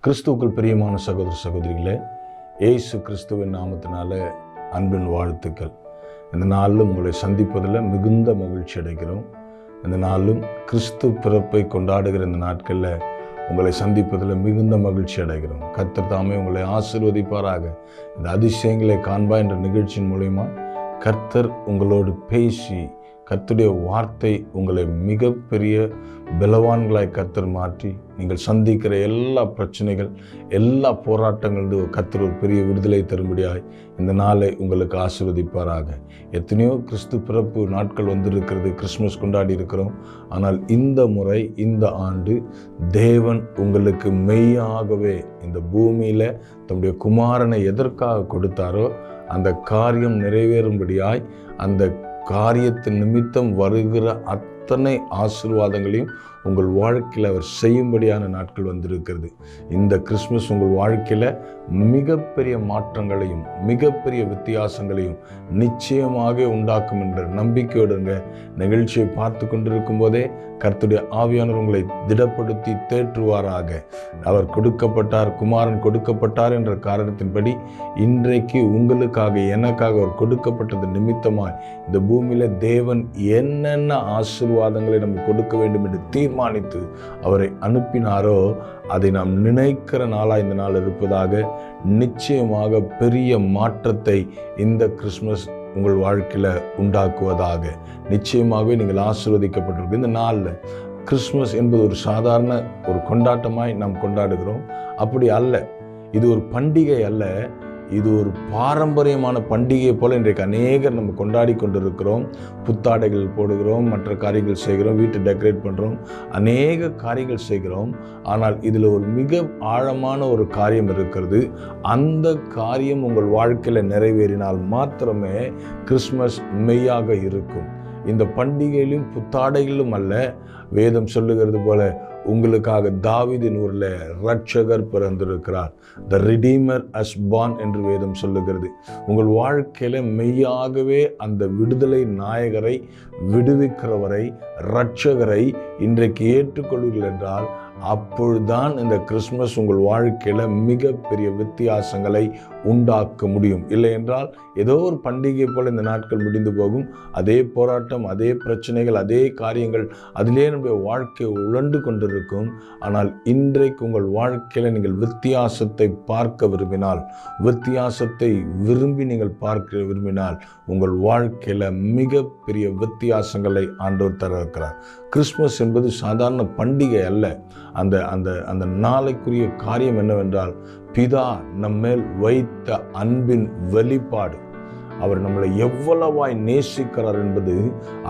கிறிஸ்துவுக்குள் பிரியமான சகோதர சகோதரிகளே, இயேசு கிறிஸ்துவின் நாமத்தினால அன்பின் வாழ்த்துக்கள். இந்த நாளிலும் உங்களை சந்திப்பதில் மிகுந்த மகிழ்ச்சி அடைகிறோம். இந்த நாளிலும் கிறிஸ்து பிறப்பை கொண்டாடுகிற இந்த நாட்களில் உங்களை சந்திப்பதில் மிகுந்த மகிழ்ச்சி அடைகிறோம். கர்த்தர் தாமே உங்களை ஆசீர்வதிப்பாராக. இந்த அதிசயங்களை காண்பா என்ற நிகழ்ச்சியின் மூலமா கர்த்தர் உங்களோடு பேசி கர்த்தருடைய வார்த்தை உங்களை மிகப்பெரிய பலவான்களாய் கர்த்தர் மாற்றி நீங்கள் சந்திக்கிற எல்லா பிரச்சனைகள், எல்லா போராட்டங்களும் கர்த்தர் ஒரு பெரிய விடுதலை தரும்படியாய் இந்த நாளை உங்களுக்கு ஆசீர்வதிப்பாராக. எத்தனையோ கிறிஸ்து பிறப்பு நாட்கள் வந்திருக்கிறது, கிறிஸ்மஸ் கொண்டாடி இருக்கிறோம். ஆனால் இந்த முறை, இந்த ஆண்டு தேவன் உங்களுக்கு மெய்யாகவே இந்த பூமியில் தம்முடைய குமாரனை எதற்காக கொடுத்தாரோ அந்த காரியம் நிறைவேறும்படியாய், அந்த காரியத்தின் நிமித்தம் வருகிற அத்தனை ஆசீர்வாதங்களையும் உங்கள் வாழ்க்கையில் அவர் செய்யும்படியான நாட்கள் வந்திருக்கிறது. இந்த கிறிஸ்மஸ் உங்கள் வாழ்க்கையில் மிகப்பெரிய மாற்றங்களையும் மிகப்பெரிய வித்தியாசங்களையும் நிச்சயமாக உண்டாக்கும் என்ற நம்பிக்கையோடுங்க நிகழ்ச்சியை பார்த்து கொண்டிருக்கும் போதே கர்த்தருடைய ஆவியானவர் உங்களை திடப்படுத்தி தேற்றுவாராக. அவர் கொடுக்கப்பட்டார், குமாரன் கொடுக்கப்பட்டார் என்ற காரணத்தின்படி இன்றைக்கு உங்களுக்காக, எனக்காக அவர் கொடுக்கப்பட்டது நிமித்தமாய் இந்த பூமியில தேவன் என்னென்ன ஆசீர்வாதங்களை நம்ம கொடுக்க வேண்டும் என்று தீர்மானித்து அவரை அனுப்பினாரோ அதை நாம் நினைக்கிற நாளாக இந்த நாள் இருப்பதாக. நிச்சயமாக பெரிய மாற்றத்தை இந்த கிறிஸ்மஸ் உங்கள் வாழ்க்கையில் உண்டாக்குவதாக. நிச்சயமாகவே நீங்கள் ஆசீர்வதிக்கப்பட்டிருக்க இந்த நாளில் கிறிஸ்மஸ் என்பது ஒரு சாதாரண ஒரு கொண்டாட்டமாய் நாம் கொண்டாடுகிறோம். அப்படி அல்ல, இது ஒரு பண்டிகை அல்ல, இது ஒரு பாரம்பரியமான பண்டிகை போல இன்றைக்கு அநேகர் நம்ம கொண்டாடி கொண்டிருக்கிறோம். புத்தாடைகள் போடுகிறோம், மற்ற காரியங்கள் செய்கிறோம், வீட்டை டெக்கரேட் பண்ணுறோம், அநேக காரியங்கள் செய்கிறோம். ஆனால் இதில் ஒரு மிக ஆழமான ஒரு காரியம் இருக்கிறது. அந்த காரியம் உங்கள் வாழ்க்கையில் நிறைவேறினால் மாத்திரமே கிறிஸ்மஸ் மெய்யாக இருக்கும். இந்த பண்டிகையிலும் புத்தாடைகளிலும் அல்ல, வேதம் சொல்லுகிறது போல உங்களுக்காக தாவீதின் ஊரில் இரட்சகர் பிறந்திருக்கிறார். த ரிடீமர் அஸ் பார்ன் என்று வேதம் சொல்லுகிறது. உங்கள் வாழ்க்கையில மெய்யாகவே அந்த விடுதலை நாயகரை, விடுவிக்கிறவரை, இரட்சகரை இன்றைக்கு ஏற்றுக்கொள்வீர்கள் என்றால் அப்பொழுதுதான் இந்த கிறிஸ்மஸ் உங்கள் வாழ்க்கையில மிகப்பெரிய வித்தியாசங்களை உண்டாக்க முடியும். இல்லை என்றால் ஏதோ ஒரு பண்டிகை போல இந்த நாட்கள் முடிந்து போகும். அதே போராட்டம், அதே பிரச்சனைகள், அதே காரியங்கள், அதிலே நம்முடைய வாழ்க்கை உழண்டு கொண்டிருக்கும். ஆனால் இன்றைக்கு உங்கள் வாழ்க்கையில நீங்கள் வித்தியாசத்தை பார்க்க விரும்பினால், வித்தியாசத்தை விரும்பி நீங்கள் பார்க்க விரும்பினால் உங்கள் வாழ்க்கையில மிகப்பெரிய வித்தியாசங்களை ஆண்டவர் தர இருக்கிறார். கிறிஸ்மஸ் என்பது சாதாரண பண்டிகை அல்ல. அந்த அந்த அந்த நாளைக்குரிய காரியம் என்னவென்றால், பிதா நம்மேல் வைத்த அன்பின் வெளிப்பாடு. அவர் நம்மளை எவ்வளவாய் நேசிக்கிறார் என்பது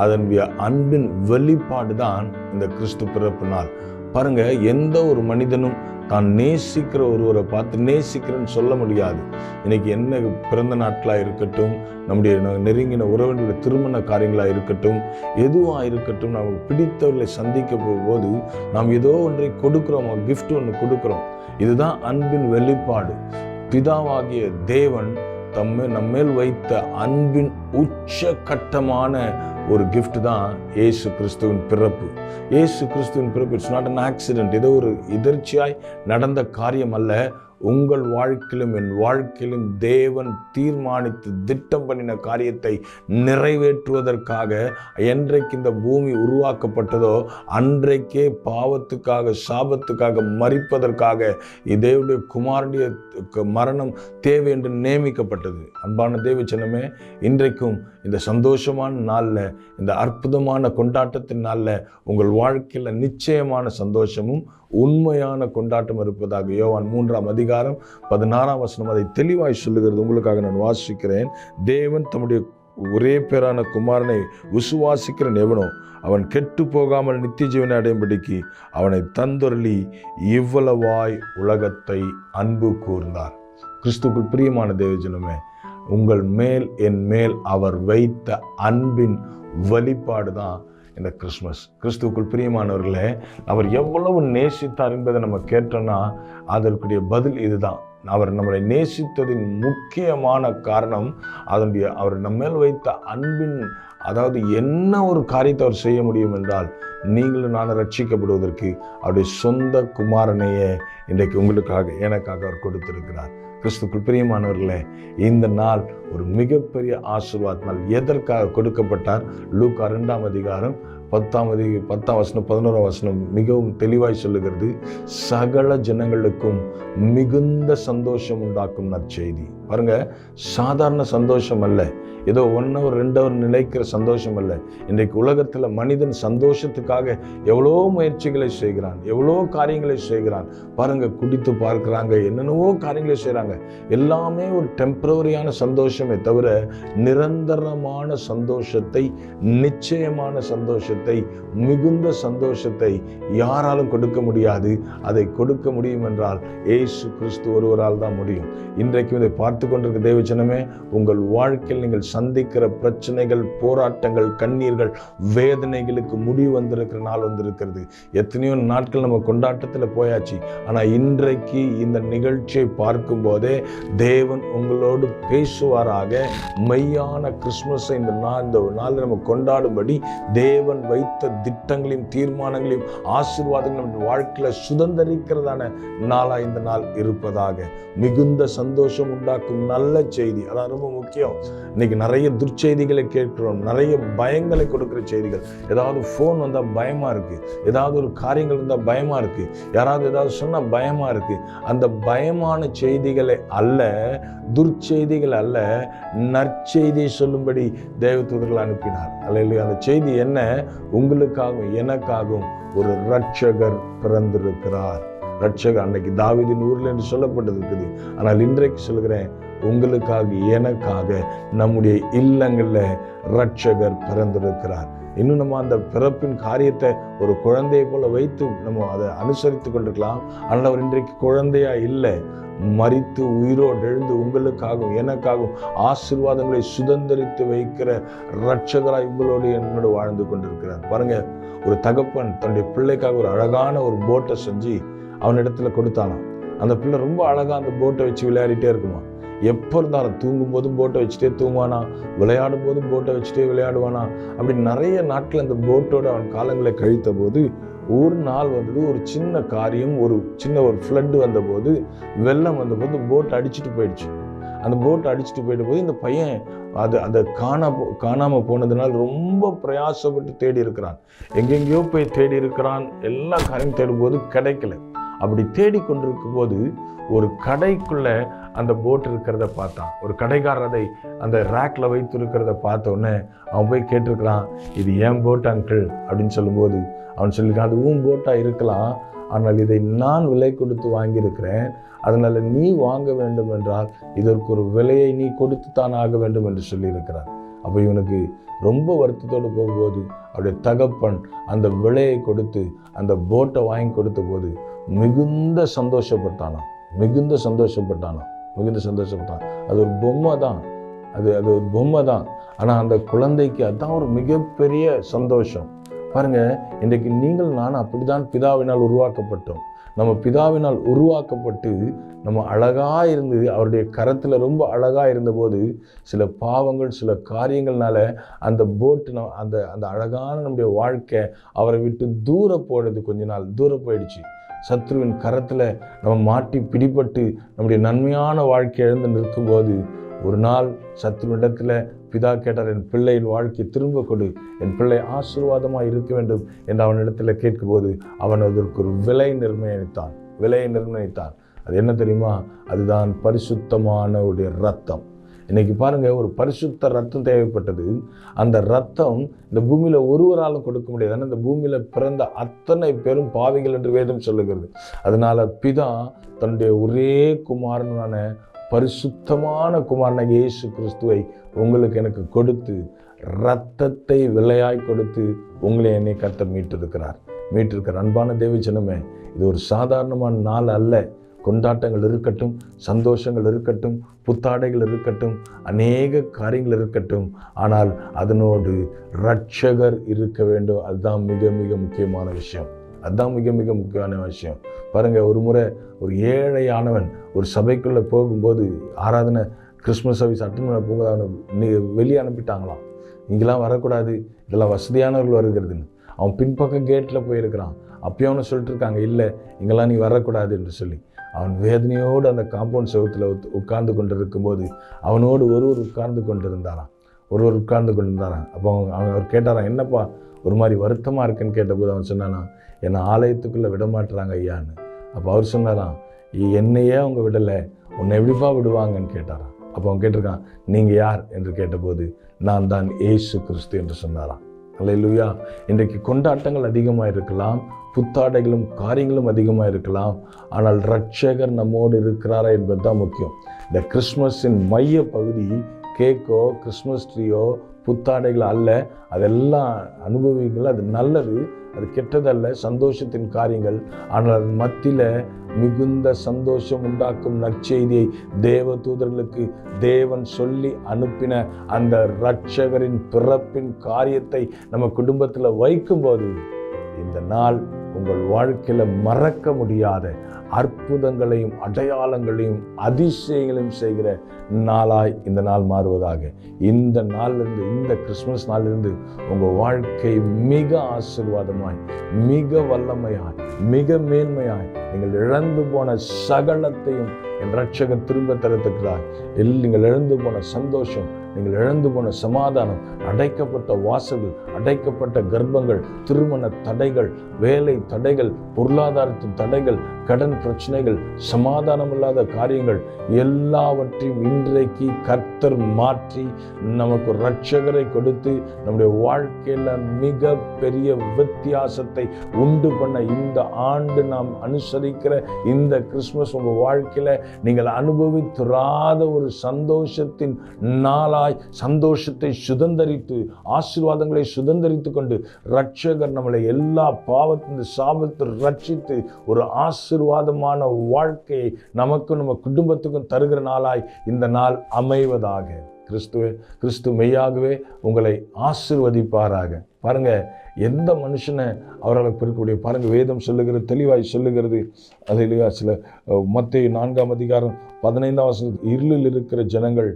அதனுடைய அன்பின் வெளிப்பாடு தான் இந்த கிறிஸ்து பிறப்பு நாள். பாருங்க, எந்த ஒரு மனிதனும் தான் நேசிக்கிற ஒருவரை பார்த்து நேசிக்கிறேன்னு சொல்ல முடியாது. இன்னைக்கு என்ன பிறந்த நாட்களாக இருக்கட்டும், நம்முடைய நெருங்கின உறவினருடைய திருமண காரியங்களாக இருக்கட்டும், எதுவாக இருக்கட்டும், நாம் பிடித்தவர்களை சந்திக்க போகும்போது நாம் ஏதோ ஒன்றை கொடுக்குறோம், கிஃப்ட் ஒன்று கொடுக்குறோம். இதுதான் அன்பின் வெளிப்பாடு. பிதாவாகிய தேவன் நம்மேல் வைத்த அன்பின் உச்சகட்டமான ஒரு கிஃப்ட் தான் இயேசு கிறிஸ்துவின் பிறப்பு. இயேசு கிறிஸ்துவின் பிறப்பு இட்ஸ் நாட் அன் ஆக்சிடென்ட். ஏதோ ஒரு எதிர்ச்சியாய் நடந்த காரியம் அல்ல. உங்கள் வாழ்க்கையிலும் என் வாழ்க்கையிலும் தேவன் தீர்மானித்து திட்டம் பண்ணின காரியத்தை நிறைவேற்றுவதற்காக என்றைக்கு இந்த பூமி உருவாக்கப்பட்டதோ அன்றைக்கே பாவத்துக்காக, சாபத்துக்காக, மரிப்பதற்காக தேவனுடைய குமாரனுடைய மரணம் தேவை என்று நியமிக்கப்பட்டது. அன்பான தேவ ஜனமே, இன்றைக்கும் இந்த சந்தோஷமான நாளில், இந்த அற்புதமான கொண்டாட்டத்தின் நாளில் உங்கள் வாழ்க்கையில் நிச்சயமான சந்தோஷமும் உண்மையான கொண்டாட்டம் இருப்பதாக யோவான் 3:16 அதை தெளிவாய் சொல்லுகிறது. உங்களுக்காக நான் வாசிக்கிறேன். தேவன் தம்முடைய ஒரே பேரான குமாரனை விசுவாசிக்கிறன் எவனோ அவன் கெட்டு போகாமல் நித்திய ஜீவனை அடையும்படிக்கு அவனை தந்தொருளி இவ்வளவாய் உலகத்தை அன்பு கூர்ந்தார். கிறிஸ்துவுக்குள் பிரியமான தேவஜனமே, உங்கள் மேல், என் மேல் அவர் வைத்த அன்பின் வெளிப்பாடு தான் இந்த கிறிஸ்மஸ். கிறிஸ்துவுக்குள் பிரியமானவர்களே, அவர் எவ்வளவு நேசித்தார் என்பதை நம்ம கேட்டோம்னா அதற்குரிய பதில் இதுதான். அவர் நம்மளை நேசித்ததின் முக்கியமான காரணம் அவர் நம்ம மேல் வைத்த அன்பின், அதாவது என்ன ஒரு காரியத்தை அவர் செய்ய முடியும் என்றால், நீங்களும் நானும் ரட்சிக்கப்படுவதற்கு அவருடைய சொந்த குமாரனையே இன்றைக்கு உங்களுக்காக எனக்காக அவர் கொடுத்திருக்கிறார். கிறிஸ்துக்குள் பிரியமானவர்களே, இந்த நாள் ஒரு மிகப்பெரிய ஆசீர்வாத நாள். எதற்காக கொடுக்கப்பட்டார்? லூக்கா 2ஆம் அதிகாரம் 10ஆம் வசனம் 11ஆம் வசனம் மிகவும் தெளிவாய் சொல்லுகிறது. சகல ஜனங்களுக்கும் மிகுந்த சந்தோஷம் உண்டாக்கும் நற்செய்தி. பாருங்க, சாதாரண சந்தோஷம் அல்ல, ஏதோ 1 hour 2 hour நிலைக்கிற சந்தோஷம் அல்ல. இன்றைக்கு உலகத்தில் மனிதன் சந்தோஷத்துக்காக எவ்வளோ முயற்சிகளை செய்கிறான், எவ்வளோ காரியங்களை செய்கிறான். பாருங்க, குடித்து பார்க்கிறாங்க, என்னென்னவோ காரியங்களை செய்கிறாங்க. எல்லாமே ஒரு டெம்பரவரியான சந்தோஷமே தவிர நிரந்தரமான சந்தோஷத்தை, நிச்சயமான சந்தோஷத்தை, மிகுந்த சந்தோஷத்தை யாராலும் கொடுக்க முடியாது. அதை கொடுக்க முடியும் என்றால் இயேசு கிறிஸ்து ஒருவரால் தான் முடியும். இன்றைக்கு இதை பார்த்து கொண்டிருக்க தேவஜனமே, உங்கள் வாழ்க்கையில் நீங்கள் சந்திக்கிற பிரச்சனைகள், போராட்டங்கள், கண்ணீர்கள், வேதனைகளுக்கு முடிவு வந்திருக்கிற நாள் வந்திருக்கிறது. எத்தனையோ நாட்கள் நம்ம கொண்டாட்டத்தில் போயாச்சு. ஆனால் இன்றைக்கு இந்த நிகழ்ச்சியை பார்க்கும் போதே தேவன் உங்களோடு பேசுவாராக. மெய்யான கிறிஸ்துமஸை இந்த நாளில் நம்ம கொண்டாடும்படி தேவன் வைத்த திட்டங்களையும் தீர்மானங்களையும் ஆசீர்வாதங்களையும் நம்ம வாழ்க்கையில் சுதந்திரிக்கிறதான நாளா இந்த நாள் இருப்பதாக. மிகுந்த சந்தோஷம் உண்டாக்கும் நல்ல செய்தி, அதான் ரொம்ப முக்கியம். இன்னைக்கு நிறைய துர்ச்செய்திகளை கேட்கிறோம், நிறைய பயங்களை கொடுக்கிற செய்திகள். ஏதாவது ஃபோன் வந்தால் பயமா இருக்கு, ஏதாவது ஒரு காரியங்கள் இருந்தால் பயமா இருக்கு, யாராவது ஏதாவது சொன்னால் பயமா இருக்கு. அந்த பயமான செய்திகளை அல்ல, துர்ச்செய்திகள் அல்ல, நற்செய்தியை சொல்லும்படி தேவதூதர்கள் அனுப்பினார். அல்லேலூயா. அந்த செய்தி என்ன? உங்களுக்காகவும் எனக்காகவும் ஒரு இரட்சகர் பிறந்திருக்கிறார். இரட்சகர் அன்னைக்கு தாவீதின் ஊரில் என்று சொல்லப்பட்டிருக்குது. ஆனால் இன்றைக்கு சொல்கிறேன், உங்களுக்காக எனக்காக நம்முடைய இல்லங்களில் இரட்சகர் பிறந்திருக்கிறார். இன்னும் நம்ம அந்த பிறப்பின் காரியத்தை ஒரு குழந்தையை போல வைத்து நம்ம அதை அனுசரித்து கொண்டிருக்கலாம். ஆனால் அவர் இன்றைக்கு குழந்தையா இல்லை, மரித்து உயிரோடு எழுந்து உங்களுக்காகவும் எனக்காகவும் ஆசீர்வாதங்களை சுதந்திரித்து வைக்கிற இரட்சகராய் உங்களோடு என்னோடு வாழ்ந்து கொண்டிருக்கிறார். பாருங்க, ஒரு தகப்பன் தன்னுடைய பிள்ளைக்காக ஒரு அழகான ஒரு போட்டை செஞ்சு அவனிடத்துல கொடுத்தானாம். அந்த பிள்ளை ரொம்ப அழகா அந்த போட்டை வச்சு விளையாடிட்டே இருக்குமா. எப்போ இருந்தாலும் தூங்கும் போதும் போட்டை வச்சுட்டே தூங்குவானா, விளையாடும் போதும் போட்டை வச்சுட்டே விளையாடுவானா. அப்படி நிறைய நாட்கள் அந்த போட்டோட அவன் காலங்களை கழித்த போது ஒரு நாள் வந்தது, ஒரு சின்ன காரியம், ஒரு ஃப்ளட் வந்தபோது, வெள்ளம் வந்தபோது போட் அடிச்சுட்டு போயிடுச்சு. அந்த போட் அடிச்சுட்டு போயிட்ட போது இந்த பையன் அதை காணாமல் போனதுனால ரொம்ப பிரயாசப்பட்டு தேடி இருக்கிறான். எங்கெங்கேயோ போய் தேடி இருக்கிறான், எல்லா காரியம் தேடும் போது கிடைக்கல. அப்படி தேடிக்கொண்டிருக்கும் போது ஒரு கடைக்குள்ள அந்த போட் இருக்கிறத பார்த்தான். ஒரு கடைக்காரர் அதை அந்த ரேக்ல வைத்து இருக்கிறத பார்த்த உடனே அவன் போய் கேட்டிருக்கிறான், இது ஏன் போட் அங்கிள் அப்படின்னு சொல்லும்போது அவன் சொல்லியிருக்கான், அது உன் போட்டா இருக்கலாம், ஆனால் இதை நான் விலை கொடுத்து வாங்கியிருக்கிறேன், அதனால நீ வாங்க வேண்டும் என்றால் இதற்கு ஒரு விலையை நீ கொடுத்து தான் ஆக வேண்டும் என்று சொல்லியிருக்கிறான். அப்போ இவனுக்கு ரொம்ப வருத்தத்தோடு போகும்போது அவருடைய தகப்பன் அந்த விலையை கொடுத்து அந்த போட்டை வாங்கி கொடுத்த போது மிகுந்த சந்தோஷப்பட்டானான். அது ஒரு பொம்மை தான், அது ஒரு பொம்மை தான். ஆனால் அந்த குழந்தைக்கு அதுதான் ஒரு மிகப்பெரிய சந்தோஷம். பாருங்க, இன்றைக்கு நீங்கள் நானும் அப்படிதான் பிதாவினால் உருவாக்கப்பட்டோம். நம்ம பிதாவினால் உருவாக்கப்பட்டு நம்ம அழகாக இருந்து அவருடைய கரத்தில் ரொம்ப அழகாக இருந்தபோது சில பாவங்கள், சில காரியங்கள்னால அந்த போட்டு அந்த அந்த அழகான நம்முடைய வாழ்க்கை அவரை விட்டு கொஞ்ச நாள் தூரம் போயிடுச்சு. சத்ருவின் கரத்தில் நம்ம மாட்டி பிடிபட்டு நம்முடைய நன்மையான வாழ்க்கை எழுந்து நிற்கும்போது ஒரு நாள் சத்ருவிடத்தில் பிதா கேட்டார், என் பிள்ளையின் வாழ்க்கை திரும்ப கொடு, என் பிள்ளை ஆசீர்வாதமாக இருக்க வேண்டும் என்று அவனிடத்தில் கேட்கும்போது அவன் அதற்கு ஒரு விலையை நிர்ணயித்தான். அது என்ன தெரியுமா? அதுதான் பரிசுத்தமான உடைய ரத்தம். இன்னைக்கு பாருங்க, ஒரு பரிசுத்த ரத்தம் தேவைப்பட்டது. அந்த ரத்தம் இந்த பூமியில ஒருவராலும் கொடுக்க முடியாது. ஆனால் இந்த பூமியில பிறந்த அத்தனை பேரும் பாவிகள் என்று வேதம் சொல்லுகிறது. அதனால பிதா தன்னுடைய ஒரே குமாரனான பரிசுத்தமான குமாரனாகிய இயேசு கிறிஸ்துவை உங்களுக்கு எனக்கு கொடுத்து இரத்தத்தை விலையாய் கொடுத்து உங்களை என்னை கர்த்தர் மீட்டிருக்கிறார். அன்பான தேவஜனமே, இது ஒரு சாதாரணமான நாள் அல்ல. கொண்டாட்டங்கள் இருக்கட்டும், சந்தோஷங்கள் இருக்கட்டும், புத்தாடைகள் இருக்கட்டும், அநேக காரியங்கள் இருக்கட்டும், ஆனால் அதனோடு இரட்சகர் இருக்க வேண்டும். அதுதான் மிக மிக முக்கியமான விஷயம். அதுதான் மிக மிக முக்கியமான விஷயம். பாருங்கள், ஒரு முறை ஒரு ஏழையானவன் ஒரு சபைக்குள்ளே போகும்போது ஆராதனை கிறிஸ்மஸ் சர்வீஸ் அட்டன் பண்ண போகும்போது அவனை வெளியே அனுப்பிட்டாங்களாம். இங்கெல்லாம் வரக்கூடாது, இதெல்லாம் வசதியானவர்கள் வருகிறதுன்னு. அவன் பின்பக்கம் கேட்டில் போயிருக்கிறான். அப்பயும் அவனை சொல்லிட்டு இருக்காங்க, இல்லை இங்கெல்லாம் நீ வரக்கூடாது என்று சொல்லி. அவன் வேதனையோடு அந்த காம்பவுண்ட் செவத்தில் உட்கார்ந்து கொண்டு இருக்கும்போது அவனோடு ஒருவர் உட்கார்ந்து கொண்டிருந்தாராம். அப்போ அவர் கேட்டாரான், என்னப்பா ஒரு மாதிரி வருத்தமாக இருக்குன்னு கேட்டபோது அவன் சொன்னானா, என்னை ஆலயத்துக்குள்ளே விட மாட்டுறாங்க ஐயான்னு. அப்போ அவர் சொன்னாராம், என்னையே அவங்க விடலை, உன்னை எப்படிப்பா விடுவாங்கன்னு கேட்டாராம். அப்போ அவன் கேட்டிருக்கான், நீங்கள் யார் என்று கேட்டபோது நான் தான் இயேசு கிறிஸ்து என்று சொன்னாராம். அல்லேலூயா. இன்றைக்கு கொண்டாட்டங்கள் அதிகமாக இருக்கலாம், புத்தாடைகளும் காரியங்களும் அதிகமாக இருக்கலாம், ஆனால் இரட்சகர் நம்மோடு இருக்கிறாரா என்பது தான் முக்கியம். இந்த கிறிஸ்மஸின் மைய பகுதி கேக்கோ கிறிஸ்மஸ் ட்ரீயோ புத்தாடைகள் அல்ல. அதெல்லாம் அனுபவிங்கள், அது நல்லது, அது கெட்டதல்ல, சந்தோஷத்தின் காரியங்கள். ஆனால் அதன் மத்தியில் மிகுந்த சந்தோஷம் உண்டாக்கும் நற்செய்தியை தேவ தூதர்களுக்கு தேவன் சொல்லி அனுப்பின அந்த இரட்சகரின் பிறப்பின் காரியத்தை நம்ம குடும்பத்தில் வைக்கும்போது இந்த நாள் உங்கள் வாழ்க்கையில் மறக்க முடியாத அற்புதங்களையும் அடையாளங்களையும் அதிசயங்களையும் செய்கிற நாளாய் இந்த நாள் மாறுவதாக. இந்த நாளிலிருந்து, இந்த கிறிஸ்மஸ் நாளிலிருந்து உங்கள் வாழ்க்கை மிக ஆசீர்வாதமாய், மிக வல்லமையாய், மிக மேன்மையாய், நீங்கள் இழந்து போன சகலத்தையும் என் இரட்சகர் திரும்ப தரத்துக்கிறார். நீங்கள் இழந்து போன சந்தோஷம், நீங்கள் இழந்து போன சமாதானம், அடைக்கப்பட்ட வாசல்கள், அடைக்கப்பட்ட கர்ப்பங்கள், திருமண தடைகள், வேலை தடைகள், பொருளாதாரத்தின் தடைகள், கடன் பிரச்சனைகள், சமாதானம் இல்லாத காரியங்கள் எல்லாவற்றையும் இன்றைக்கு கர்த்தர் மாற்றி நமக்கு இரட்சகரை கொடுத்து நம்முடைய வாழ்க்கையில் மிக பெரிய வித்தியாசத்தை உண்டு பண்ண இந்த ஆண்டு நாம் அனுசரிக்கிற இந்த கிறிஸ்மஸ் உங்கள் வாழ்க்கையில் நீங்கள் அனுபவித்திராத ஒரு சந்தோஷத்தின் நாளாய், சந்தோஷத்தை சுதந்தரித்து, ஆசீர்வாதங்களை சுதந்தரித்து கொண்டு இரட்சகர் நம்மளை எல்லா பாவத்தின் சாபத்தை ரட்சித்து ஒரு ஆசீர்வாதமான வாழ்க்கையை நமக்கும் நம்ம குடும்பத்துக்கும் தருகிற நாளாய் இந்த நாள் அமைவதாக. கிறிஸ்து மெய்யாகவே உங்களை ஆசீர்வதிப்பாராக. பாருங்க, எந்த மனுஷனை அவரால் பெருக்கக்கூடிய, பாருங்க வேதம் சொல்லுகிறது, தெளிவாய் சொல்லுகிறது. அது இல்லையா, சில மத்தேயு 4ஆம் அதிகாரம் 15ஆம் வசனம், இருளில் இருக்கிற ஜனங்கள்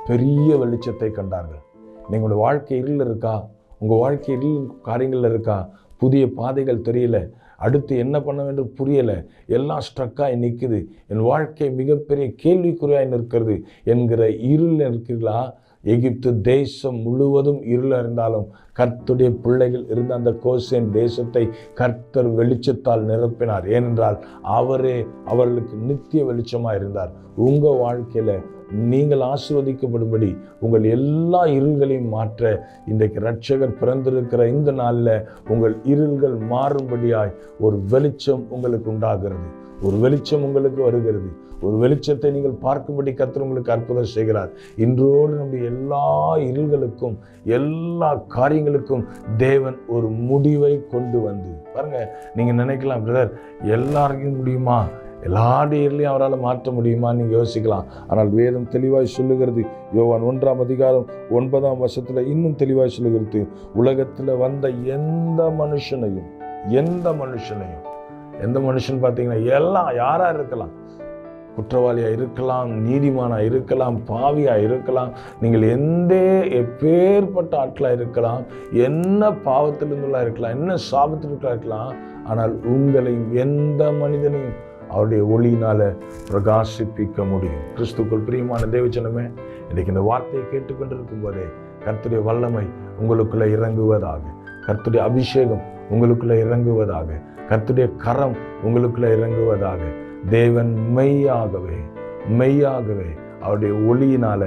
பெரிய வெளிச்சத்தை கண்டார்கள். நீங்களுடைய வாழ்க்கை இருளில் இருக்கா? உங்கள் வாழ்க்கை இருள் காரியங்கள் இருக்கா? புதிய பாதைகள் தெரியல, அடுத்து என்ன பண்ண வேண்டும் புரியலை, எல்லாம் ஸ்ட்ரக்காகி நிற்குது, என் வாழ்க்கை மிகப்பெரிய கேள்விக்குறியாய் நிற்கிறது என்கிற இருள் இருக்கிறீர்களா? எகிப்து தேசம் முழுவதும் இருள் இருந்தாலும் கர்த்தருடைய பிள்ளைகள் இருந்த அந்த கோசேன் தேசத்தை கர்த்தர் வெளிச்சத்தால் நிரப்பினார். ஏனென்றால் அவரே அவர்களுக்கு நித்திய வெளிச்சமாக இருந்தார். உங்கள் வாழ்க்கையில் நீங்கள் ஆசீர்வதிக்கப்படும்படி உங்கள் எல்லா இருள்களையும் மாற்ற இன்றைக்கு இரட்சகர் பிறந்திருக்கிற இந்த நாளில் உங்கள் இருள்கள் மாறும்படியாய் ஒரு வெளிச்சம் உங்களுக்கு உண்டாகிறது, ஒரு வெளிச்சம் உங்களுக்கு வருகிறது. ஒரு வெளிச்சத்தை நீங்கள் பார்க்கும்படி கர்த்தர் உங்களுக்கு அற்புதம் செய்கிறார். இன்றோடு நம்முடைய எல்லா இருள்களுக்கும் எல்லா காரியங்களுக்கும் தேவன் ஒரு முடிவை கொண்டு வந்து, பாருங்க, நீங்கள் நினைக்கலாம், பிரதர் எல்லாருக்கும் முடியுமா, எல்லாரையும் அவரால் மாற்ற முடியுமான்னு நீங்கள் யோசிக்கலாம். ஆனால் வேதம் தெளிவாய் சொல்லுகிறது. யோவான் 1ஆம் அதிகாரம் 9ஆம் வசனத்தில் இன்னும் தெளிவாய் சொல்லுகிறது, உலகத்தில் வந்த எந்த மனுஷனையும் எந்த மனுஷன் பார்த்தீங்கன்னா எல்லாம் யாராக இருக்கலாம், குற்றவாளியாக இருக்கலாம், நீதிமானாக இருக்கலாம், பாவியாக இருக்கலாம், நீங்கள் எப்பேற்பட்ட ஆட்களாக இருக்கலாம், என்ன பாவத்திலிருந்துலாம் இருக்கலாம், என்ன சாபத்திலிருக்கலாம் இருக்கலாம். ஆனால் உங்களை எந்த மனிதனையும் அவருடைய ஒளியினால் பிரகாசிப்பிக்க முடியும். கிறிஸ்துக்குள் பிரியமான தேவஜனமே, இன்றைக்கு இந்த வார்த்தையை கேட்டுக்கொண்டிருக்கும் போதே கர்த்தருடைய வல்லமை உங்களுக்குள்ளே இறங்குவதாக, கர்த்தருடைய அபிஷேகம் உங்களுக்குள்ளே இறங்குவதாக, கர்த்தருடைய கரம் உங்களுக்குள்ளே இறங்குவதாக. தேவன் மெய்யாகவே அவருடைய ஒளியினால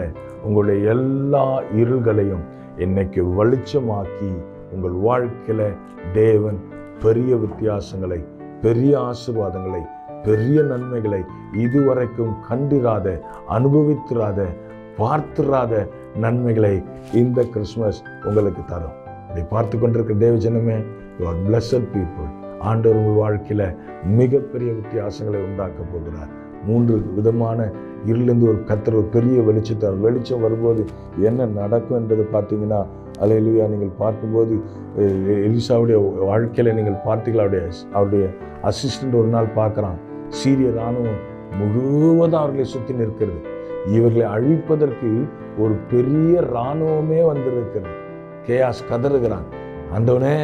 உங்களுடைய எல்லா இருள்களையும் இன்னைக்கு வெளிச்சமாக்கி உங்கள் வாழ்க்கையில தேவன் பெரிய வித்தியாசங்களை, பெரிய ஆசீர்வாதங்களை, பெரிய நன்மைகளை இதுவரைக்கும் கண்டிராத, அனுபவித்திராத, பார்த்திராத நன்மைகளை இந்த கிறிஸ்மஸ் உங்களுக்கு தரும். இதை பார்த்து கொண்டிருக்கிற தேவஜனமே, யூ ஆர் பிளஸட் பீப்புள். ஆண்டவர் உங்கள் வாழ்க்கையில் மிகப்பெரிய வித்தியாசங்களை உண்டாக்க போகிறார். 3 விதமான இருளிலிருந்து கர்த்தர் ஒரு பெரிய வெளிச்சத்தார். வெளிச்சம் வரும்போது என்ன நடக்கும் என்பதை பார்த்தீங்கன்னா, அல்லேலூயா, நீங்கள் பார்க்கும்போது எலிசாவுடைய வாழ்க்கையில் நீங்கள் பார்த்தீங்களா, அவருடைய அசிஸ்டண்ட் ஒரு நாள் பார்க்குறான், சீரிய இராணுவம் முழுவதும் அவர்களை சுற்றி நிற்கிறது. இவர்களை அழிப்பதற்கு ஒரு பெரிய இராணுவமே வந்திருக்கிறது. கேயாஸ் கதறுகிறான், ஆண்டவனே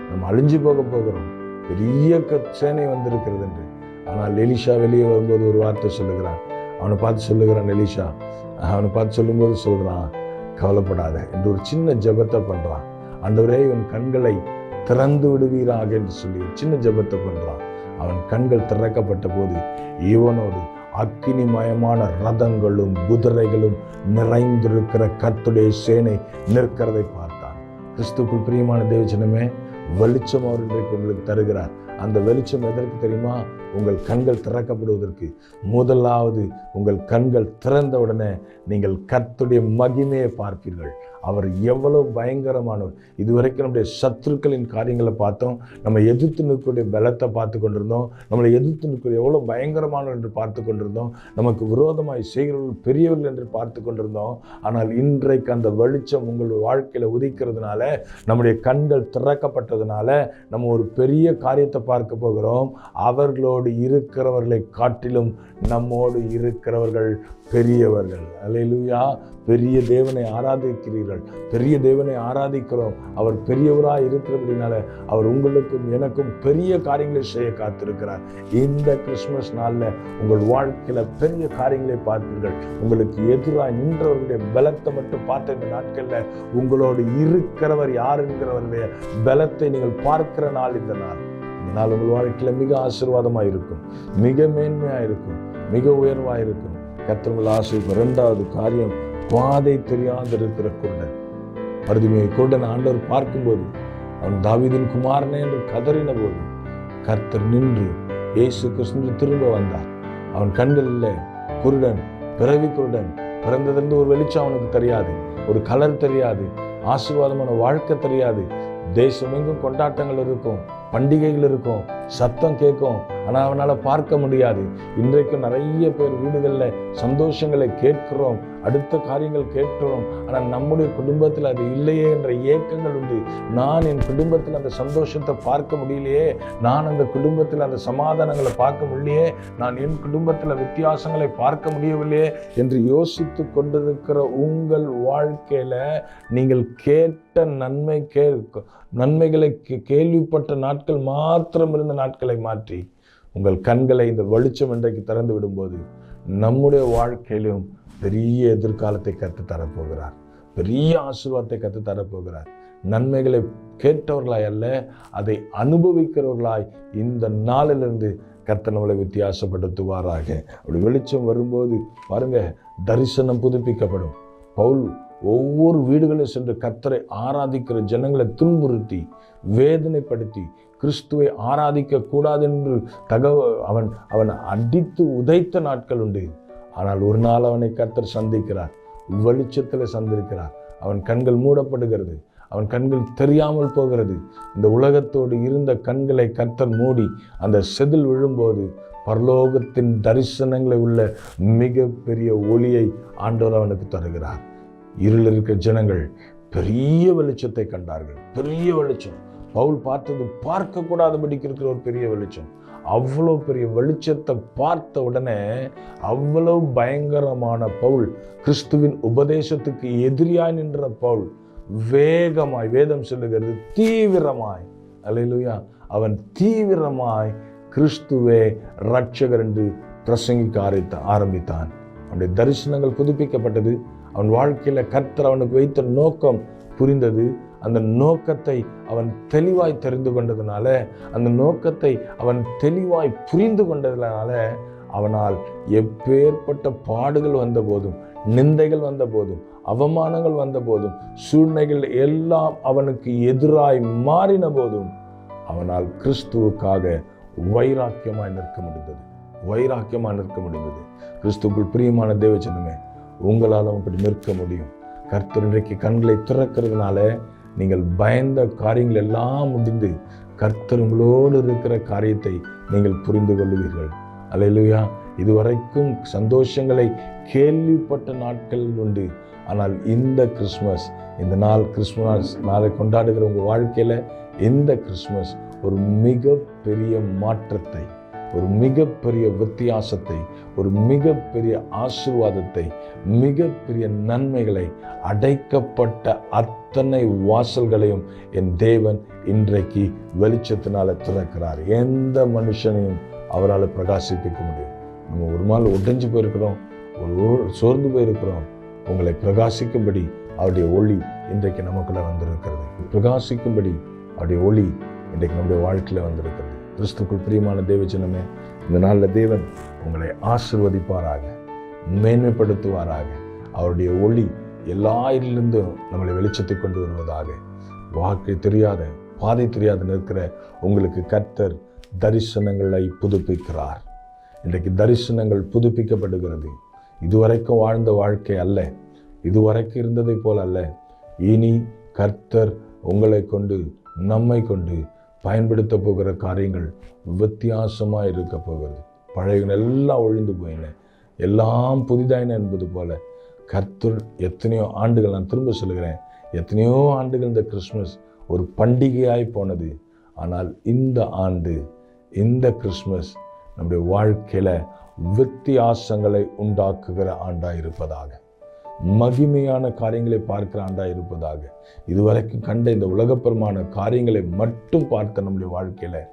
நம்ம அழிஞ்சு போகிறோம், பெரிய சேனை வந்திருக்கிறது என்று. ஆனால் எலிஷா வெளியே வரும்போது ஒரு வார்த்தை சொல்லுகிறான். அவனை பார்த்து சொல்லுகிறான், எலிஷா அவனை பார்த்து சொல்லும்போது சொல்கிறான், கவலைப்படாத என்று ஒரு சின்ன ஜெபத்தை பண்ணுறான். ஆண்டவரே இவன் கண்களை திறந்து விடுவீராக என்று சொல்லி சின்ன ஜெபத்தை பண்ணுறான். அவன் கண்கள் திறக்கப்பட்ட போது இவனோடு அக்கினிமயமான ரதங்களும் குதிரைகளும் நிறைந்திருக்கிற கர்த்தருடைய சேனை நிற்கிறதை பார்த்தான். கிறிஸ்துவுக்குள் பிரியமான தேவஜனமே, வெளிச்சம் அவர் இன்றைக்கு உங்களுக்கு தருகிறார். அந்த வெளிச்சம் எதற்கு தெரியுமா? உங்கள் கண்கள் திறக்கப்படுவதற்கு. முதலாவது உங்கள் கண்கள் திறந்தவுடனே நீங்கள் கர்த்தருடைய மகிமையை பார்ப்பீர்கள். அவர் எவ்வளவு பயங்கரமானவர். இதுவரைக்கும் நம்முடைய சத்துருக்களின் காரியங்களை பார்த்தோம், நம்ம எதிர்த்து நிற்கக்கூடிய பலத்தை பார்த்து கொண்டிருந்தோம், நம்மளை எதிர்த்து நிற்கக்கூடிய எவ்வளோ பயங்கரமானவர் என்று பார்த்து கொண்டிருந்தோம், நமக்கு விரோதமாய் செய்கிறவர்கள் பெரியவர்கள் என்று பார்த்து கொண்டிருந்தோம். ஆனால் இன்றைக்கு அந்த வெளிச்சம் உங்களுடைய வாழ்க்கையில் உதிக்கிறதுனால, நம்முடைய கண்கள் திறக்கப்பட்டதுனால நம்ம ஒரு பெரிய காரியத்தை பார்க்க போகிறோம். அவர்களோடு இருக்கிறவர்களை காட்டிலும் நம்மோடு இருக்கிறவர்கள் பெரியவர்கள். அல்லேலூயா. பெரிய தேவனை ஆராதிக்கிறீர்கள், பெரிய தேவனை ஆராதிக்கிறோம். அவர் பெரியவராக இருக்கிறபடினால அவர் உங்களுக்கும் எனக்கும் பெரிய காரியங்களை செய்ய காத்திருக்கிறார். இந்த கிறிஸ்துமஸ் நாளில் உங்கள் வாழ்க்கையில் பெரிய காரியங்களை பார்ப்பீர்கள். உங்களுக்கு எதிராக நின்றவர்களுடைய பலத்தை மட்டும் பார்த்த இந்த நாட்களில் உங்களோடு இருக்கிறவர் யார் என்கிறவருடைய பலத்தை நீங்கள் பார்க்கிற நாள் இந்த நாள். இந்த நாள் உங்கள் வாழ்க்கையில் மிக ஆசீர்வாதமாக இருக்கும், மிக மேன்மையாக இருக்கும், மிக உயர்வாக இருக்கும். கர்த்தர் உங்கள் ஆசீர்வாதம். இரண்டாவது காரியம், பாதை தெரியாத இருக்கிற குருடன். பரிதுமையை குருடன் ஆண்டவர் பார்க்கும்போது அவன் தாவீதின் குமாரனே என்று கதறின போது கர்த்தர் நின்று இயேசு கிறிஸ்து திரும்ப வந்தார். அவன் கண்களில் குருடன், பிறவி குருடன், பிறந்ததிலிருந்து ஒரு வெளிச்சம் அவனுக்கு தெரியாது, ஒரு கலர் தெரியாது, ஆசீர்வாதமான வாழ்க்கை தெரியாது. தேசம் எங்கும் கொண்டாட்டங்கள் இருக்கும், பண்டிகைகள் இருக்கும், சத்தம் கேட்கும், ஆனால் அவனால் பார்க்க முடியாது. இன்றைக்கும் நிறைய பேர் வீடுகளில் சந்தோஷங்களை கேட்கிறோம், அடுத்த காரியங்கள் கேட்கிறோம், ஆனால் நம்முடைய குடும்பத்தில் அது இல்லையே என்ற ஏக்கங்கள் உண்டு. நான் என் குடும்பத்தில் அந்த சந்தோஷத்தை பார்க்க முடியலையே, நான் அந்த குடும்பத்தில் அந்த சமாதானங்களை பார்க்க முடியலையே, நான் என் குடும்பத்தில் வித்தியாசங்களை பார்க்க முடியவில்லையே என்று யோசித்து கொண்டிருக்கிற உங்கள் வாழ்க்கையில் நீங்கள் கேட்ட நன்மைகளை கேள்விப்பட்ட நாட்கள் மாத்திரம் இருந்த நாட்களை மாற்றி உங்கள் கண்களை இந்த வெளிச்சம் இன்றைக்கு திறந்து விடும்போது நம்முடைய வாழ்க்கையிலும் பெரிய எதிர்காலத்தை கற்றுத்தரப்போகிறார், பெரிய ஆசீர்வாதத்தை கற்றுத்தரப்போகிறார். நன்மைகளை கேட்டவர்களாய் அல்ல, அதை அனுபவிக்கிறவர்களாய் இந்த நாளிலிருந்து கர்த்தர் நம்மளை வித்தியாசப்படுத்துவாராக. அப்படி வெளிச்சம் வரும்போது பாருங்க, தரிசனம் புதுப்பிக்கப்படும். பவுல் ஒவ்வொரு வீடுகளில் சென்று கர்த்தரை ஆராதிக்கிற ஜனங்களை துன்புறுத்தி வேதனைப்படுத்தி கிறிஸ்துவை ஆராதிக்க கூடாது என்று அவன் அடித்து உதைத்த நாட்கள் உண்டு. ஆனால் ஒரு நாள் அவனை கர்த்தர் சந்திக்கிறார், வெளிச்சத்தில் சந்திக்கிறார். அவன் கண்கள் மூடப்படுகிறது, அவன் கண்கள் தெரியாமல் போகிறது. இந்த உலகத்தோடு இருந்த கண்களை கர்த்தர் மூடி அந்த செதில் விழும்போது பரலோகத்தின் தரிசனங்களை உள்ள மிக பெரிய ஒளியை ஆண்டவர் அவனுக்கு தருகிறார். இருளில் இருக்கிற ஜனங்கள் பெரிய வெளிச்சத்தை கண்டார்கள். பெரிய வெளிச்சம், பவுல் பார்த்தது பார்க்க கூடாதபடிக்கு இருக்கிற ஒரு பெரிய வெளிச்சம். அவ்வளோ பெரிய வெளிச்சத்தை பார்த்த உடனே அவ்வளவு பயங்கரமான பவுல், கிறிஸ்துவின் உபதேசத்துக்கு எதிரியாய் நின்ற பவுல் வேகமாய், வேதம் சொல்லுகிறது தீவிரமாய், அல்லேலூயா, அவன் தீவிரமாய் கிறிஸ்துவே இரட்சகர் என்று பிரசங்கிக்க ஆரம்பித்தான். அவனுடைய தரிசனங்கள் புதுப்பிக்கப்பட்டது. அவன் வாழ்க்கையில் கர்த்தர் அவனுக்கு வைத்த நோக்கம் புரிந்தது. அந்த நோக்கத்தை அவன் தெளிவாய் தெரிந்து கொண்டதுனால, அந்த நோக்கத்தை அவன் தெளிவாய் புரிந்து கொண்டதுனால அவனால் எப்பேற்பட்ட பாடுகள் வந்த போதும், நிந்தைகள் வந்த போதும், அவமானங்கள் வந்த போதும், சூழ்நிலைகள் எல்லாம் அவனுக்கு எதிராய் மாறின போதும் அவனால் கிறிஸ்துவுக்காக வைராக்கியமாய் நிற்க முடிந்தது. கிறிஸ்துவுக்குள் பிரியமான தேவஜனமே, உங்களால் அப்படி நிற்க முடியும். கர்த்தர் இன்றைக்கு கண்களை திறக்கிறதுனால நீங்கள் பயந்த காரியங்கள் எல்லாம் முடிந்து கர்த்தர் உங்களோடு இருக்கிற காரியத்தை நீங்கள் புரிந்து கொள்வீர்கள். அல்லேலூயா. இதுவரைக்கும் சந்தோஷங்களை கேள்விப்பட்ட நாட்கள் உண்டு. ஆனால் இந்த கிறிஸ்மஸ், இந்த நாள் கிறிஸ்மஸ் நாளை கொண்டாடுகிற உங்கள் வாழ்க்கையில் இந்த கிறிஸ்மஸ் ஒரு மிகப்பெரிய மாற்றத்தை, ஒரு மிகப்பெரிய வித்தியாசத்தை, ஒரு மிகப்பெரிய ஆசீர்வாதத்தை, மிகப்பெரிய நன்மைகளை, அடைக்கப்பட்ட அத்தனை வாசல்களையும் என் தேவன் இன்றைக்கு வெளிச்சத்தினால திறக்கிறார். எந்த மனுஷனையும் அவரால் பிரகாசிப்பிக்க முடியும். நம்ம ஒரு நாள் உடைஞ்சு போயிருக்கிறோம், சோர்ந்து போயிருக்கிறோம். உங்களை பிரகாசிக்கும்படி அவருடைய ஒளி இன்றைக்கு நமக்குள்ள வந்திருக்கிறது. பிரகாசிக்கும்படி அவருடைய ஒளி இன்றைக்கு நம்முடைய வாழ்க்கையில் வந்திருக்கிறது. கிறிஸ்துக்குள் பிரியமான தேவஜனமே, இந்த நாளில் தேவன் உங்களை ஆசீர்வதிப்பாராக, மேன்மைப்படுத்துவாராக. அவருடைய ஒளி எல்லா இருளிலிருந்தும் நம்மளை வெளிச்சத்தை கொண்டு வருவதாக. வாழ்க்கை தெரியாத, பாதை தெரியாத நிற்கிற உங்களுக்கு கர்த்தர் தரிசனங்களை புதுப்பிக்கிறார். இன்றைக்கு தரிசனங்கள் புதுப்பிக்கப்படுகிறது. இதுவரைக்கும் வாழ்ந்த வாழ்க்கை அல்ல, இதுவரைக்கும் இருந்ததை போல் அல்ல. இனி கர்த்தர் உங்களை கொண்டு, நம்மை கொண்டு பயன்படுத்த போகிற காரியங்கள் வித்தியாசமாக இருக்க போகிறது. பழைய எல்லாம் ஒழிந்து போயின, எல்லாம் புதிதாயின என்பது போல கர்த்தர் எத்தனையோ ஆண்டுகள், நான் திரும்ப சொல்லுகிறேன், எத்தனையோ ஆண்டுகள் இந்த கிறிஸ்மஸ் ஒரு பண்டிகையாய் போனது. ஆனால் இந்த ஆண்டு, இந்த கிறிஸ்மஸ் நம்முடைய வாழ்க்கையில் வித்தியாசங்களை உண்டாக்குகிற ஆண்டாக இருப்பதாக, மகிமையான காரியங்களை பார்க்கிற ஆண்டாக இருப்பதாக. இதுவரைக்கும் கண்ட இந்த உலகப்பெருமான காரியங்களை மட்டும் பார்த்த நம்முடைய வாழ்க்கையில்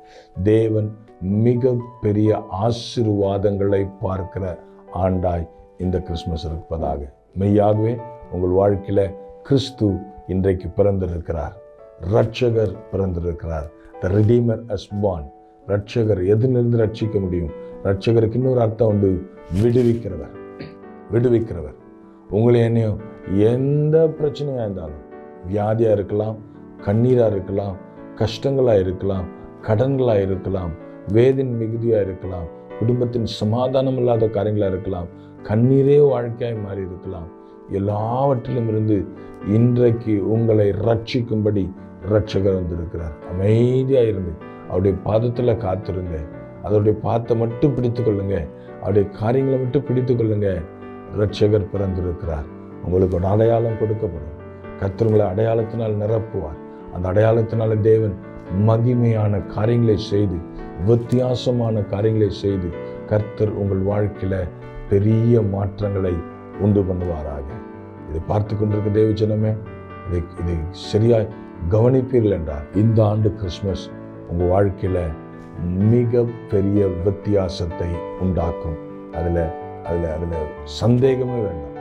தேவன் மிக பெரிய ஆசீர்வாதங்களை பார்க்கிற ஆண்டாய் இந்த கிறிஸ்மஸ் இருப்பதாக. மெய்யாகவே உங்கள் வாழ்க்கையில் கிறிஸ்து இன்றைக்கு பிறந்திருக்கிறார். இரட்சகர் பிறந்திருக்கிறார். த ரிடீமர் ஹஸ் பார்ன். இரட்சகர் எதிலிருந்து ரட்சிக்க முடியும்? இரட்சகருக்கு இன்னொரு அர்த்தம் உண்டு, விடுவிக்கிறவர். விடுவிக்கிறவர். உங்களை என்னையும் எந்த பிரச்சனையாக இருந்தாலும், வியாதியாக இருக்கலாம், கண்ணீராக இருக்கலாம், கஷ்டங்களாக இருக்கலாம், கடன்களாக இருக்கலாம், வேதின் மிகுதியாக இருக்கலாம், குடும்பத்தின் சமாதானம் இல்லாத காரியங்களாக இருக்கலாம், கண்ணீரே வாழ்க்கையாய் மாறி இருக்கலாம். எல்லாவற்றிலும் இருந்து இன்றைக்கு உங்களை ரட்சிக்கும்படி இரட்சகர் வந்திருக்கிறார். அமைதியாக இருந்து அவருடைய பாதத்தில் காத்திருங்க. அதோடைய பாதத்தை மட்டும் பிடித்து கொள்ளுங்க. அவருடைய காரியங்களை மட்டும் பிடித்து கொள்ளுங்க. இரட்சகர் பிறந்திருக்கிறார். உங்களுக்கு ஒரு அடையாளம் கொடுக்கப்படும். கர்த்தர் உங்களை அடையாளத்தினால் நிரப்புவார். அந்த அடையாளத்தினால தேவன் மகிமையான காரியங்களை செய்து, வித்தியாசமான காரியங்களை செய்து கர்த்தர் உங்கள் வாழ்க்கையில் பெரிய மாற்றங்களை உண்டு பண்ணுவாராக. இதை பார்த்து கொண்டிருக்க தேவஜனமே, இதை சரியாய் கவனிப்பீர்கள் என்றால் இந்த ஆண்டு கிறிஸ்மஸ் உங்கள் வாழ்க்கையில் மிக பெரிய வித்தியாசத்தை உண்டாக்கும். அதில் சந்தேகமே வேண்டாம்.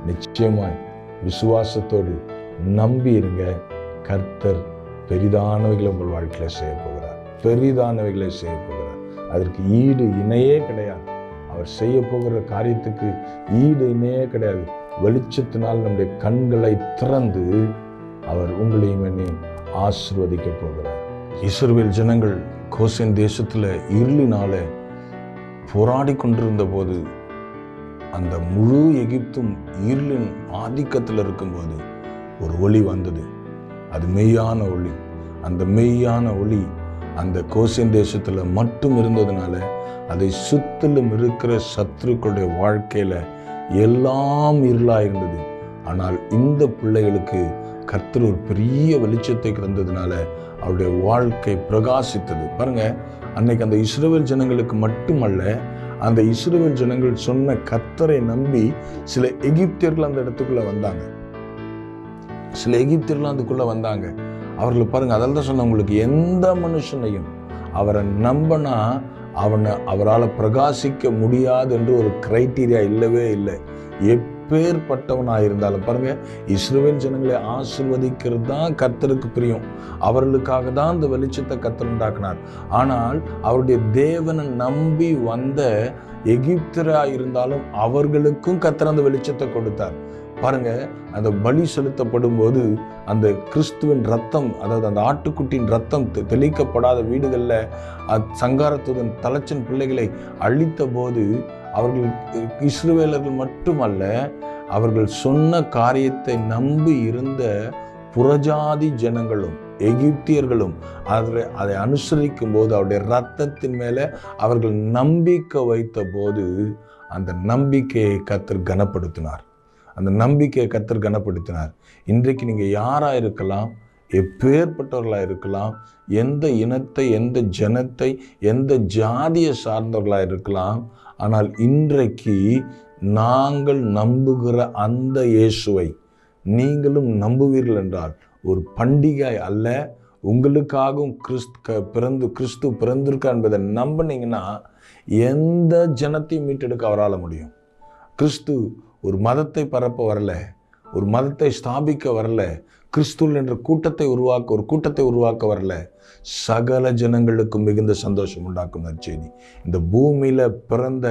நிச்சயமாய் விசுவாசத்தோடு நம்பி இருங்க. கர்த்தர் பெரிதானவைகளை உங்கள் வாழ்க்கையில் செய்ய போகிறார். பெரிதானவைகளை செய்ய போகிறார். அதற்கு ஈடு இணையே கிடையாது. அவர் செய்ய போகிற காரியத்துக்கு ஈடு இணையே கிடையாது. வெளிச்சத்தினால் நம்முடைய கண்களை திறந்து அவர் உங்களையும் என்னையும் ஆசீர்வதிக்க போகிறார். இஸ்ரவேல் ஜனங்கள் கோசேன் தேசத்தில் இருளினால போராடி கொண்டிருந்த போது, அந்த முழு எகிப்தும் இருளின் ஆதிக்கத்தில் இருக்கும்போது ஒரு ஒளி வந்தது. அது மெய்யான ஒளி. அந்த மெய்யான ஒளி அந்த கோசேன் தேசத்தில் மட்டும் இருந்ததுனால அதை சுற்றிலும் இருக்கிற சத்துருக்களுடைய வாழ்க்கையில் எல்லாம் இருளாக இருந்தது. ஆனால் இந்த பிள்ளைகளுக்கு கர்த்தர் ஒரு பெரிய வெளிச்சத்தை தந்ததுனால அவருடைய வாழ்க்கை பிரகாசித்தது. பாருங்க, அன்னைக்கு அந்த இஸ்ரவேல் ஜனங்களுக்கு மட்டுமல்ல, அந்த இஸ்ரவேல் ஜனங்கள் சொன்ன கர்த்தரை நம்பி சில எகிப்தியர்கள் அந்த இடத்துக்குள்ள வந்தாங்க. அவர்களை பாருங்க, அதில் தான் சொன்ன, உங்களுக்கு எந்த மனுஷனையும் அவரை நம்பினா அவரால் பிரகாசிக்க முடியாது என்று ஒரு கிரைட்டீரியா இல்லவே இல்லை. எப்பேற்பட்டவனாக இருந்தாலும் பாருங்க, இஸ்ரவேல் ஜனங்களை ஆசீர்வதிக்கிறது தான் கர்த்தருக்கு பிரியம். அவர்களுக்காக தான் அந்த வெளிச்சத்தை கர்த்தர் உண்டாக்கினார். ஆனால் அவருடைய தேவனை நம்பி வந்த எகிப்தராக இருந்தாலும் அவர்களுக்கும் கர்த்தர் அந்த வெளிச்சத்தை கொடுத்தார். பாருங்க, அந்த பலி செலுத்தப்படும் போது அந்த கிறிஸ்துவின் ரத்தம், அதாவது அந்த ஆட்டுக்குட்டியின் ரத்தம் தெளிக்கப்படாத வீடுகளில் சங்காரத்துடன் தலைச்சன் பிள்ளைகளை அழித்த போது அவர்கள் இஸ்ரவேலர்கள் மட்டுமல்ல, அவர்கள் சொன்ன காரியத்தை நம்பி இருந்த புறஜாதி ஜனங்களும் எகிப்தியர்களும் அதை அனுசரிக்கும் போது அவருடைய இரத்தத்தின் மேலே அவர்கள் நம்பிக்கை வைத்த போது அந்த நம்பிக்கையை கர்த்தர் கனப்படுத்தினார். அந்த நம்பிக்கையை கர்த்தர் கனப்படுத்தினார். இன்றைக்கு நீங்கள் யாராக இருக்கலாம், எப்பேற்பட்டவர்களாக இருக்கலாம், எந்த இனத்தை, எந்த ஜனத்தை, எந்த ஜாதியை சார்ந்தவர்களாக இருக்கலாம். ஆனால் இன்றைக்கு நாங்கள் நம்புகிற அந்த இயேசுவை நீங்களும் நம்புவீர்கள் என்றால், ஒரு பண்டிகை அல்ல, உங்களுக்காகவும் கிறிஸ்து பிறந்திருக்கா என்பதை நம்பினீங்கன்னா எந்த ஜனத்தையும் மீட்டெடுக்க அவரால் முடியும். கிறிஸ்து ஒரு மதத்தை பரப்ப வரல, ஒரு மதத்தை ஸ்தாபிக்க வரல, கிறிஸ்துவ என்ற ஒரு கூட்டத்தை உருவாக்க வரல. சகல ஜனங்களுக்கும் மிகுந்த சந்தோஷம் உண்டாக்கும் நற்செய்தி. இந்த பூமியில பிறந்த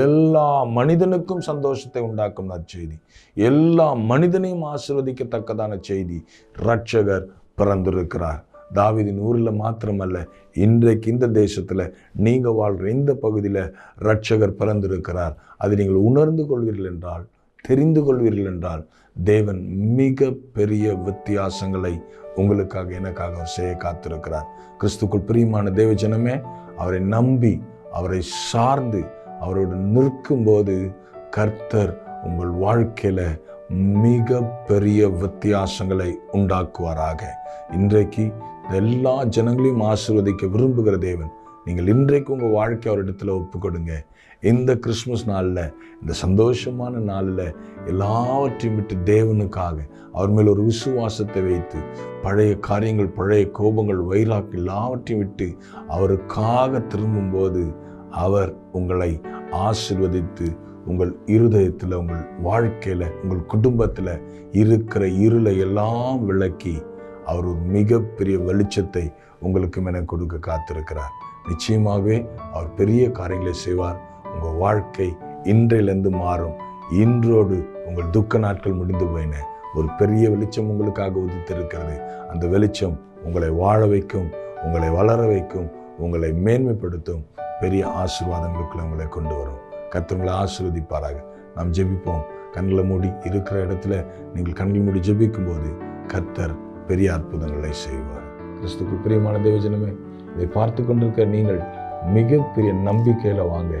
எல்லா மனிதனுக்கும் சந்தோஷத்தை உண்டாக்கும் நற்செய்தி. எல்லா மனிதனையும் ஆசீர்வதிக்கத்தக்கதான செய்தி. இரட்சகர் பிறந்திருக்கிறார். தாவீதின் ஊரில் மாத்திரமல்ல, இன்றைக்கு இந்த தேசத்தில் நீங்கள் வாழ்கிற இந்த பகுதியில் இரட்சகர் பிறந்திருக்கிறார். அதை நீங்கள் உணர்ந்து கொள்வீர்கள் என்றால், தெரிந்து கொள்வீர்கள் என்றால், தேவன் மிக பெரிய வித்தியாசங்களை உங்களுக்காக எனக்காக செய்ய காத்திருக்கிறார். கிறிஸ்துக்குள் பிரியமான தேவ ஜனமே, அவரை நம்பி அவரை சார்ந்து அவரோடு நிற்கும்போது கர்த்தர் உங்கள் வாழ்க்கையில மிக பெரிய வித்தியாசங்களை உண்டாக்குவாராக. இன்றைக்கு எல்லா ஜனங்களையும் ஆசீர்வதிக்க விரும்புகிற தேவன், நீங்கள் இன்றைக்கு உங்கள் வாழ்க்கை அவரிடத்துல ஒப்பு கொடுங்க. இந்த கிறிஸ்மஸ் நாளில், இந்த சந்தோஷமான நாளில் எல்லாவற்றையும் விட்டு தேவனுக்காக அவர் மேல் ஒரு விசுவாசத்தை வைத்து, பழைய காரியங்கள், பழைய கோபங்கள், வைராக்கியம் எல்லாவற்றையும் விட்டு அவருக்காக திரும்பும்போது அவர் உங்களை ஆசீர்வதித்து உங்கள் இருதயத்தில், உங்கள் வாழ்க்கையில், உங்கள் குடும்பத்தில் இருக்கிற இருளை எல்லாம் விளக்கி அவர் ஒரு மிகப்பெரிய வெளிச்சத்தை உங்களுக்கு என கொடுக்க காத்திருக்கிறார். நிச்சயமாகவே அவர் பெரிய காரியங்களை செய்வார். உங்கள் வாழ்க்கை இன்றையிலிருந்து மாறும். இன்றோடு உங்கள் துக்க நாட்கள் முடிந்து போயின. ஒரு பெரிய வெளிச்சம் உங்களுக்காக உதித்திருக்கிறது. அந்த வெளிச்சம் உங்களை வாழ வைக்கும், உங்களை வளர வைக்கும், உங்களை மேன்மைப்படுத்தும், பெரிய ஆசீர்வாதங்களுக்குள்ள உங்களை கொண்டு வரும். கர்த்தர் உங்களை ஆசீர்வதிப்பாராக. நாம் ஜெபிப்போம். கண்களை மூடி இருக்கிற இடத்துல நீங்கள் கண்கள் மூடி ஜெபிக்கும் போது கர்த்தர் பெரிய அற்புதங்களை செய்வார். கிறிஸ்துக்கு பிரியமான தேவஜனமே, இதை பார்த்து கொண்டிருக்க நீங்கள் மிகப்பெரிய நம்பிக்கையில வாங்க,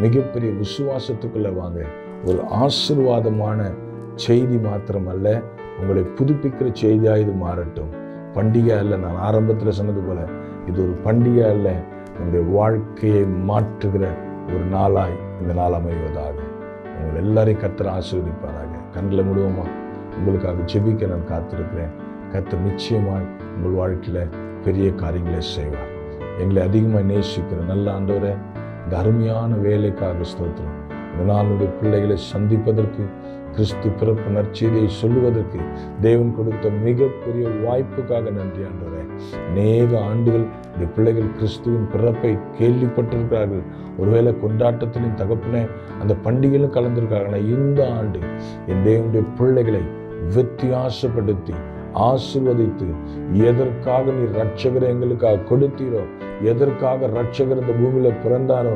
மிகப்பெரிய விசுவாசத்துக்குள்ள வாங்க. ஒரு ஆசீர்வாதமான செய்தி மாத்திரமல்ல, உங்களை புதுப்பிக்கிற செய்தியாக இது மாறட்டும். பண்டிகை அல்ல, நான் ஆரம்பத்தில் சொன்னது போல இது ஒரு பண்டிகை அல்ல, நம்முடைய வாழ்க்கையை மாற்றுகிற ஒரு நாளாய் இந்த நாள் அமைவதாக. உங்கள் எல்லாரையும் கர்த்தர் ஆசீர்வதிப்பாராக. கண்களை முழுவதுமா உங்களுக்காக ஜெபிக்க நான் காத்திருக்கிறேன். கர்த்தர் நிச்சயமாய் உங்கள் வாழ்க்கையில் பெரிய காரியங்களை செய்வார். எங்களை அதிகமாக நேசிக்கிற நல்ல ஆண்டவரே, இந்த அருமையான வேலைக்காக ஸ்தோத்திரம். இந்த நாளுடைய பிள்ளைகளை சந்திப்பதற்கு, கிறிஸ்து பிறப்பு நற்செய்தியை சொல்லுவதற்கு தேவன் கொடுத்த மிகப்பெரிய வாய்ப்புக்காக நன்றி ஆண்டவரே. அநேக ஆண்டுகள் இந்த பிள்ளைகள் கிறிஸ்துவின் பிறப்பை கேள்விப்பட்டிருக்கிறார்கள். ஒருவேளை கொண்டாட்டத்திலும் தகப்பனே அந்த பண்டிகையிலும் கலந்திருக்காங்க. ஆனால் இந்த ஆண்டு என் தேவனுடைய பிள்ளைகளை வித்தியாசப்படுத்தி ஆசீர்வதித்து, எதற்காக நீ இரட்சகரை எங்களுக்காக கொடுத்தீரோ, எதற்காக இரட்சகர் இந்த பூமியில பிறந்தாரோ,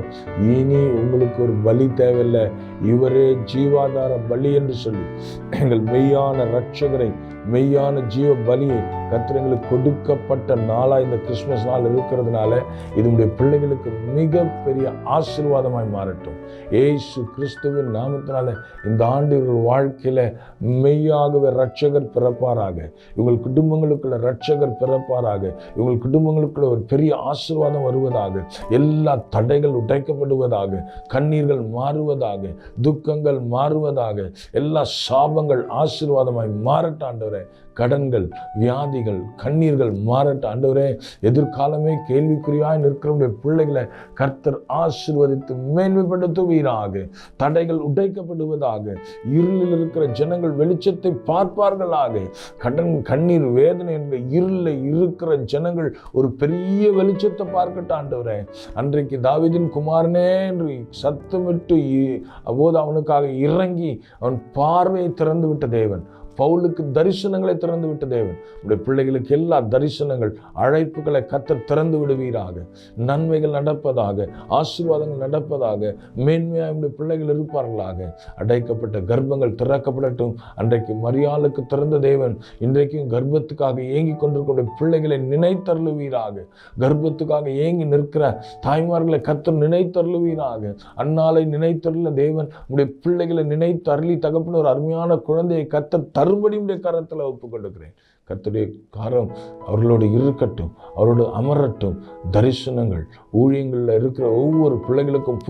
இனி உங்களுக்கு ஒரு பலி தேவையில்லை, இவரே ஜீவாதார பலி என்று சொல்லி எங்கள் மெய்யான இரட்சகரை, மெய்யான ஜீவ பலியை கர்த்தர் எங்களுக்கு கொடுக்கப்பட்ட நாளா இந்த கிறிஸ்துமஸ் நாள் இருக்கிறதுனால இதனுடைய பிள்ளைகளுக்கு மிகப்பெரிய ஆசீர்வாதமாய் மாறட்டும். ஏசு கிறிஸ்துவின் நாமத்தினால இந்த ஆண்டு இவர்கள் வாழ்க்கையில மெய்யாகவே இரட்சகர் பிறப்பாராக. இவங்கள் குடும்பங்களுக்குள்ள இரட்சகர் பிறப்பாராக. இவங்கள் குடும்பங்களுக்குள்ள ஒரு பெரிய ஆசீர்வாதம் வருவதாக. எல்லா தடைகள் உடைக்கப்படுவதாக. கண்ணீர்கள் மாறுவதாக. துக்கங்கள் மாறுவதாக. எல்லா சாபங்கள் ஆசீர்வாதமாய் மாறட்ட ஆண்டவரே. கடன்கள், வியாதிகள், கண்ணீர்கள் மாறட்ட ஆண்டவரே. எதிர்காலமே கேள்விக்குறியாய் நிற்கிற பிள்ளைகளை கர்த்தர் ஆசீர்வதித்து மேன்மைப்படுத்துவீராக. தடைகள் உடைக்கப்படுவதாக. இருளில் இருக்கிற ஜனங்கள் வெளிச்சத்தை பார்ப்பார்களாக. கண்ணீர், வேதனை என்ற இருளில் இருக்கிற ஜனங்கள் ஒரு பெரிய வெளிச்சத்தை பார்க்கட்ட ஆண்டவரே. அன்றைக்கு தாவீதின் குமாரனே என்று சத்தமிட்டு அப்போது அவனுக்காக இறங்கி அவன் பார்வையை திறந்து விட்ட தேவன் பவுலுக்கு தரிசனங்களை திறந்து விட்ட தேவன் உடைய பிள்ளைகளுக்கு எல்லா தரிசனங்கள் அழைப்புகளை கர்த்தர் திறந்து விடுவீராக. நன்மைகள் நடப்பதாக, ஆசீர்வாதங்கள் நடப்பதாக, மேன்மையாக உடைய பிள்ளைகள் இருப்பார்களாக. அடைக்கப்பட்ட கர்ப்பங்கள் திறக்கப்படட்டும். அன்றைக்கு மரியாளுக்கு திறந்த தேவன் இன்றைக்கும் கர்ப்பத்துக்காக ஏங்கி கொண்டிருக்கிற பிள்ளைகளை நினைத்தருளுவீராக. கர்ப்பத்துக்காக ஏங்கி நிற்கிற தாய்மார்களை கர்த்தர் நினைத்தருளுவீராக. அன்னாலை நினைத்தருள தேவன் உடைய பிள்ளைகளை நினைத்தருளி தகப்பன ஒரு அருமையான குழந்தையை கர்த்தர் தரும்படி உடைய கரத்தில் ஒப்புக் கொடுக்கிறேன். கர்த்தருடைய காரம் அவர்களோடு இருக்கட்டும், அவரோடு அமரட்டும். தரிசனங்கள் ஊழியங்களில் இருக்கிற ஒவ்வொரு பிள்ளைகளுக்கும்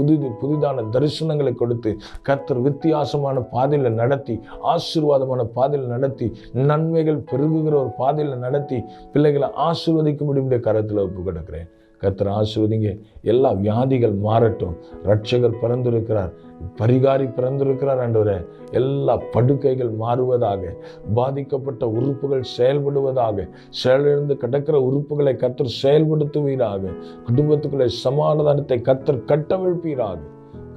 புதிதான தரிசனங்களை கொடுத்து கர்த்தர் வித்தியாசமான பாதையில் நடத்தி, ஆசீர்வாதமான பாதையில் நடத்தி, நன்மைகள் பெருகுகிற ஒரு பாதையில் நடத்தி பிள்ளைகளை ஆசீர்வதிக்க முடியும் கரத்தில் ஒப்புக் கொடுக்கிறேன். கர்த்தர் ஆசீர்வதிங்க. எல்லா வியாதிகள் மாறட்டும். இரட்சகர் பிறந்திருக்கிறார், பரிகாரி பிறந்திருக்கிறார் ஆண்டவரே. எல்லா படுக்கைகள் மாறுவதாக, பாதிக்கப்பட்ட உறுப்புகள் செயல்படுவதாக, செயலிழந்து கிடக்கிற உறுப்புகளை கர்த்தர் செயல்படுத்துவீராக. குடும்பத்துக்குள்ளே சமாதானத்தை கர்த்தர் கட்டவிழ்ப்பீராக.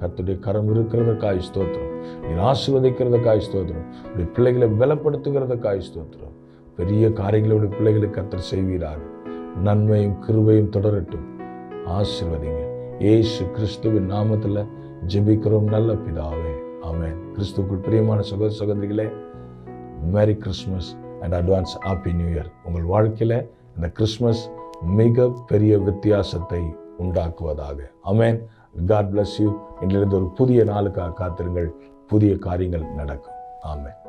கர்த்தருடைய கரம் இருக்கிறதற்காய் ஸ்தோத்திரம். நீர் ஆசீர்வதிக்கிறதுக்காய் ஸ்தோத்திரம். உடைய பிள்ளைகளை பலப்படுத்துகிறதுக்காய் ஸ்தோத்திரம். பெரிய காரியங்களுடைய பிள்ளைகளை கர்த்தர் செய்வீராக. நன்மையும் கிருபையும் தொடரட்டும். ஆசீர்வதிங்க. இயேசு கிறிஸ்துவின் நாமத்தில் ஜெபிக்கிறோம் நல்ல பிதாவே, ஆமென். கிறிஸ்துவுக்குள் பிரியமான சகோதர சகோதரிகளே, merry Christmas and advance happy new year. உங்கள் வாழ்க்கையில் இந்த கிறிஸ்மஸ் மிக பெரிய வித்தியாசத்தை உண்டாக்குவதாக. ஆமென். God bless you. இன்றிலிருந்து ஒரு புதிய நாளுக்காக காத்திருங்கள். புதிய காரியங்கள் நடக்கும். ஆமென்.